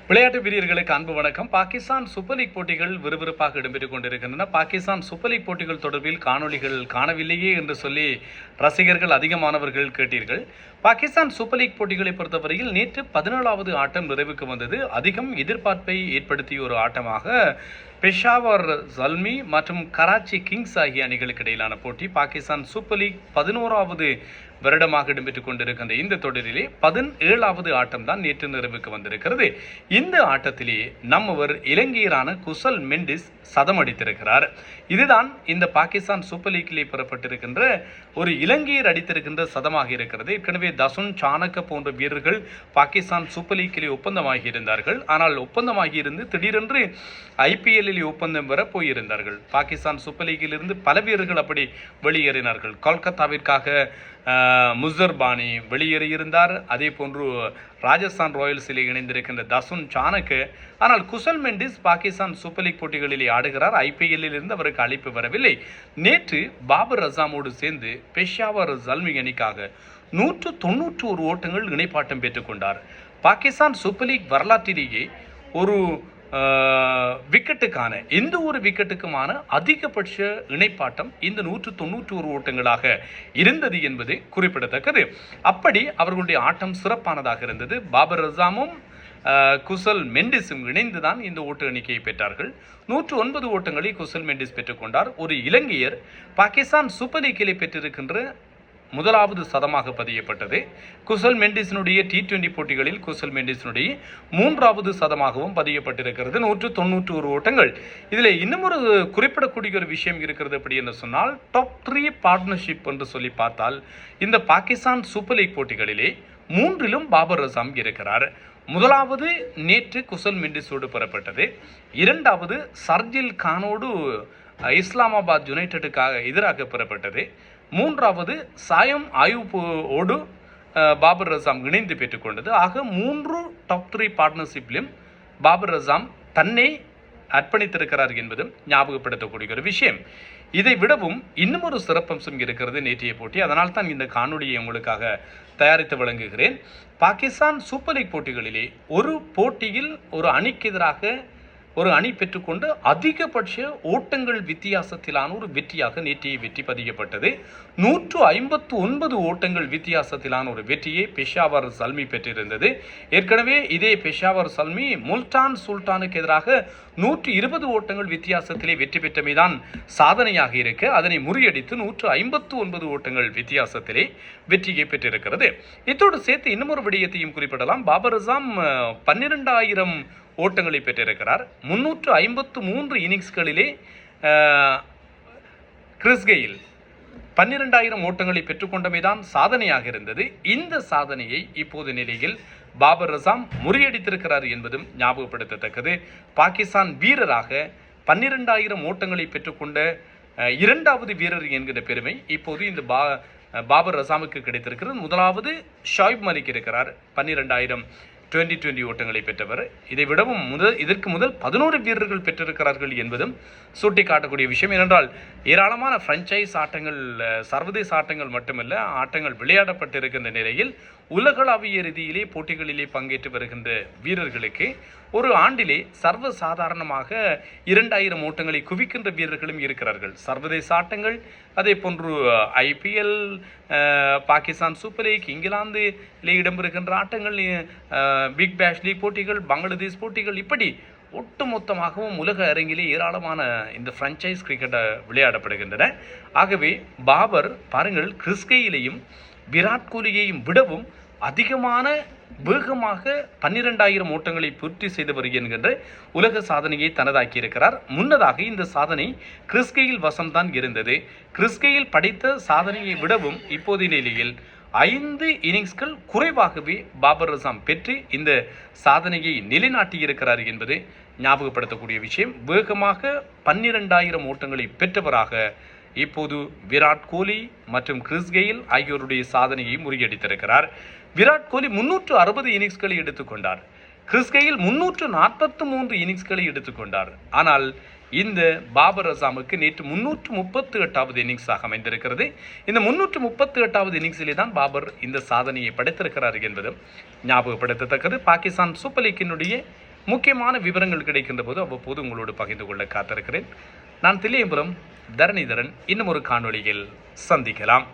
விளையாட்டு வீரர்களுக்கு அன்பு வணக்கம். பாகிஸ்தான் சூப்பர் லீக் போட்டிகள் விறுவிறுப்பாக இடம்பெற்றுக் கொண்டிருக்கின்றன. பாகிஸ்தான் சூப்பர் லீக் போட்டிகள் தொடர்பில் காணொலிகள் காணவில்லையே என்று சொல்லி ரசிகர்கள் அதிகமானவர்கள் கேட்டீர்கள். பாகிஸ்தான் சூப்பர் லீக் போட்டிகளை பொறுத்தவரையில் நேற்று 17வது ஆட்டம் நிறைவுக்கு வந்தது. அதிகம் எதிர்பார்ப்பை ஏற்படுத்திய ஒரு ஆட்டமாக பெஷாவர் ஜல்மி மற்றும் கராச்சி கிங்ஸ் ஆகிய அணிகளுக்கு இடையிலான போட்டி. பாகிஸ்தான் சூப்பர் லீக் 11வது வருடமாக இடம்பெற்றுக் கொண்டிருக்கின்ற இந்த தொடரிலே 17வது ஆட்டம் தான் நேற்று நிறைவுக்கு வந்திருக்கிறது. இந்த ஆட்டத்திலே நம்மவர் இலங்கையரான குசல் மெண்டிஸ் சதம் அடித்திருக்கிறார். இதுதான் இந்த பாகிஸ்தான் சூப்பர் லீக்கிலே பெறப்பட்டிருக்கின்ற ஒரு இலங்கையர் அடித்திருக்கின்ற சதமாக இருக்கிறது. ஏற்கனவே தசுன் சாணக்க போன்ற வீரர்கள் பாகிஸ்தான் சூப்பர் லீக்கிலே ஒப்பந்தமாகி இருந்தார்கள். ஆனால் ஒப்பந்தமாகி இருந்து திடீரென்று IPL ஒப்பந்தம் வர போயிருந்தார்கள். பாகிஸ்தான் சூப்பர் லீக்கில் இருந்து பல வீரர்கள் அப்படி வெளியேறினார்கள். கொல்கத்தாவிற்காக முசர்பானி வெளியேறியிருந்தார். அதே போன்று ராஜஸ்தான் ராயல்ஸிலே இணைந்திருக்கின்ற தசுன் சாணக்கு. ஆனால் குசல் மெண்டிஸ் பாகிஸ்தான் சூப்பர் லீக் போட்டிகளிலே ஆடுகிறார். IPL இருந்து அவருக்கு அழைப்பு வரவில்லை. நேற்று பாபர் அசாமோடு சேர்ந்து பெஷாவர் ஜல்மி அணிக்காக 191 ஓட்டங்கள் இணைப்பாட்டம் பெற்றுக்கொண்டார். பாகிஸ்தான் சூப்பர் லீக் வரலாற்றிலேயே ஒரு விக்கெட்டுக்கான எந்த ஒரு விக்கெட்டுக்குமான அதிகபட்ச இணைப்பாட்டம் இந்த 191 ஓட்டங்களாக இருந்தது என்பது குறிப்பிடத்தக்கது. அப்படி அவர்களுடைய ஆட்டம் சிறப்பானதாக இருந்தது. பாபர் அசாமும் குசல் மெண்டிஸும் இணைந்துதான் இந்த ஓட்டு எண்ணிக்கையை பெற்றார்கள். 109 ஓட்டங்களை குசல் மெண்டிஸ் பெற்றுக்கொண்டார். ஒரு இலங்கையர் பாகிஸ்தான் சூப்பர் லீக்கிலே பெற்றிருக்கின்ற முதலாவது சதமாக பதியப்பட்டது. குசல் மெண்டிஸினுடைய T20 போட்டிகளில் குசல் மெண்டிஸினுடைய 3வது சதமாகவும் பதியப்பட்டிருக்கிறது. 191 ஓட்டங்கள். இதில் இன்னும் ஒரு குறிப்பிடக்கூடிய ஒரு விஷயம் இருக்கிறது. அப்படி என்று சொன்னால் டாப் 3 பார்ட்னர்ஷிப் என்று சொல்லி பார்த்தால் இந்த பாகிஸ்தான் சூப்பர் லீக் போட்டிகளிலே 3லும் பாபர் அசாம் இருக்கிறார். முதலாவது நேற்று குசல் மெண்டிஸோடு பெறப்பட்டது. இரண்டாவது சர்ஜில் கானோடு இஸ்லாமாபாத் யுனைடெடுக்காக எதிராக பெறப்பட்டது. மூன்றாவது சாயம் ஆயுப்போடு பாபர் அசாம் இணைந்து பெற்றுக்கொண்டது. ஆக 3 டாப் 3 பார்ட்னர்ஷிப்லையும் பாபர் அசாம் தன்னை அர்ப்பணித்திருக்கிறார் என்பதும் ஞாபகப்படுத்தக்கூடிய ஒரு விஷயம். இதை விடவும் இன்னும் ஒரு சிறப்பம்சம் இருக்கிறது நேற்றைய போட்டி. அதனால் தான் இந்த காணொலியை உங்களுக்காக தயாரித்து வழங்குகிறேன். பாகிஸ்தான் சூப்பர் லீக் போட்டிகளிலே ஒரு போட்டியில் ஒரு அணிக்கு எதிராக ஒரு அணி பெற்றுக்கொண்டு அதிகபட்ச ஓட்டங்கள் வித்தியாசத்திலான ஒரு வெற்றியாக நேற்றைய வெற்றி பதியப்பட்டது. 159 ஓட்டங்கள் வித்தியாசத்திலான ஒரு வெற்றியை பெஷாவர் சல்மி பெற்றிருந்தது. ஏற்கனவே இதே பெஷாவர் சல்மி முல்டான் சுல்தானுக்கு எதிராக 120 ஓட்டங்கள் வித்தியாசத்திலே வெற்றி பெற்றமைதான் சாதனையாக இருக்க அதனை முறியடித்து 159 ஓட்டங்கள் வித்தியாசத்திலே வெற்றியை பெற்றிருக்கிறது. இத்தோடு சேர்த்து இன்னும் ஒரு விடயத்தையும் குறிப்பிடலாம். பாபர் அசாம் 12,000 ஓட்டங்களை பெற்றிருக்கிறார். 353 இன்னிங்ஸ்களிலே கிறிஸ் கெயில் 12,000 ஓட்டங்களை பெற்றுக்கொண்டமைதான் சாதனையாக இருந்தது. இந்த சாதனையை இப்போது நிலையில் பாபர் அசாம் முறியடித்திருக்கிறார் என்பதும் ஞாபகப்படுத்தத்தக்கது. பாகிஸ்தான் வீரராக 12,000 ஓட்டங்களை பெற்றுக்கொண்ட 2வது வீரர் என்கிற பெருமை இப்போது இந்த பாபர் அசாமுக்கு கிடைத்திருக்கிறது. முதலாவது ஷாயிப் மலிக் இருக்கிறார், 12,000 2020 ஓட்டங்களை பெற்றவர். இதை விடவும் இதற்கு முதல் 11 வீரர்கள் பெற்றிருக்கிறார்கள் என்பதும் சுட்டி காட்டக்கூடிய விஷயம். ஏனென்றால் ஏராளமான பிரான்சைஸ் ஆட்டங்கள், சர்வதேச ஆட்டங்கள் மட்டுமல்ல, ஆட்டங்கள் விளையாடப்பட்டிருக்கின்ற நிலையில் உலகளாவிய ரீதியிலே போட்டிகளிலே பங்கேற்று வருகின்ற வீரர்களுக்கு ஒரு ஆண்டிலே சர்வ சாதாரணமாக 2,000 ஓட்டங்களை குவிக்கின்ற வீரர்களும் இருக்கிறார்கள். சர்வதேச ஆட்டங்கள், அதே போன்று IPL, பாகிஸ்தான் சூப்பர் லீக், இங்கிலாந்திலே இடம்பெறுகின்ற ஆட்டங்கள், பிக் பேஷ் லீக் போட்டிகள், பங்களாதேஷ் போட்டிகள், இப்படி ஒட்டுமொத்தமாகவும் உலக அரங்கிலே ஏராளமான இந்த பிரான்சைஸ் கிரிக்கெட்டை விளையாடப்படுகின்றன. ஆகவே பாபர் பாருங்கள், கிறிஸ் கெயிலையும் விராட் கோலியையும் விடவும் அதிகமான வேகமாக 12,000 ஓட்டங்களை பூர்த்தி செய்தவர் என்கின்ற உலக சாதனையை தனதாக்கி இருக்கிறார். முன்னதாக இந்த சாதனை கிறிஸ் கெயில் வசம்தான் இருந்தது. கிறிஸ் கெயில் படைத்த சாதனையை விடவும் இப்போதைய நிலையில் 5 இன்னிங்ஸ்கள் குறைவாகவே பாபர் அசாம் பெற்று இந்த சாதனையை நிலைநாட்டியிருக்கிறார் என்பது ஞாபகப்படுத்தக்கூடிய விஷயம். வேகமாக 12,000 ஓட்டங்களை பெற்றவராக இப்போது விராட் கோலி மற்றும் கிறிஸ் கெயில் ஆகியோருடைய சாதனையை முறியடித்திருக்கிறார். விராட் கோலி 360 இன்னிங்ஸ்களை எடுத்துக்கொண்டார். கிறிஸ் கெயில் 343 இன்னிங்ஸ்களை எடுத்துக்கொண்டார். ஆனால் இந்த பாபர் அசாமுக்கு நேற்று 338வது இன்னிங்ஸாக அமைந்திருக்கிறது. இந்த 338வது இன்னிங்ஸிலே தான் பாபர் இந்த சாதனையை படைத்திருக்கிறார் என்பதும் ஞாபகப்படுத்தத்தக்கது. பாகிஸ்தான் சூப்பர் லீக்கினுடைய முக்கியமான விவரங்கள் கிடைக்கின்ற போது அவ்வப்போது உங்களோடு பகிர்ந்து கொள்ள காத்திருக்கிறேன். நான் தில்லையம்புரம் தரணிதரன். இன்னும் ஒரு காணொளியில் சந்திக்கலாம்.